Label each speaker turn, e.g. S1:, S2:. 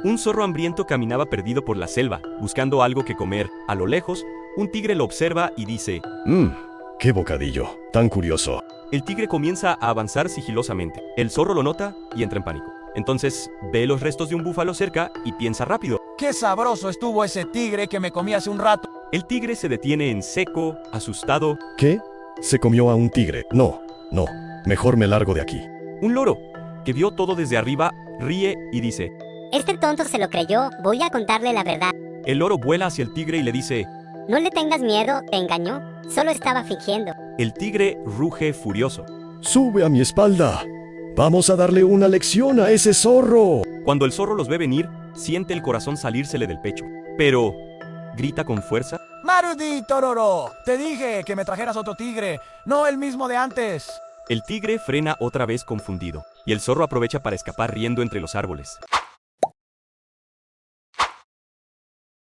S1: Un zorro hambriento caminaba perdido por la selva, buscando algo que comer. A lo lejos, un tigre lo observa y dice:
S2: ¡Qué bocadillo! Tan curioso.
S1: El tigre comienza a avanzar sigilosamente. El zorro lo nota y entra en pánico. Entonces ve los restos de un búfalo cerca y piensa rápido.
S3: ¡Qué sabroso estuvo ese tigre que me comí hace un rato!
S1: El tigre se detiene en seco, asustado.
S2: ¿Qué? ¿Se comió a un tigre? No, no. Mejor me largo de aquí.
S1: Un loro, que vio todo desde arriba, ríe y dice:
S4: Este tonto se lo creyó, voy a contarle la verdad.
S1: El loro vuela hacia el tigre y le dice:
S4: No le tengas miedo, te engañó, solo estaba fingiendo.
S1: El tigre ruge furioso.
S2: ¡Sube a mi espalda! ¡Vamos a darle una lección a ese zorro!
S1: Cuando el zorro los ve venir, siente el corazón salírsele del pecho. Pero grita con fuerza:
S3: ¡Marudi Tororo! Te dije que me trajeras otro tigre, no el mismo de antes.
S1: El tigre frena otra vez confundido, y el zorro aprovecha para escapar riendo entre los árboles.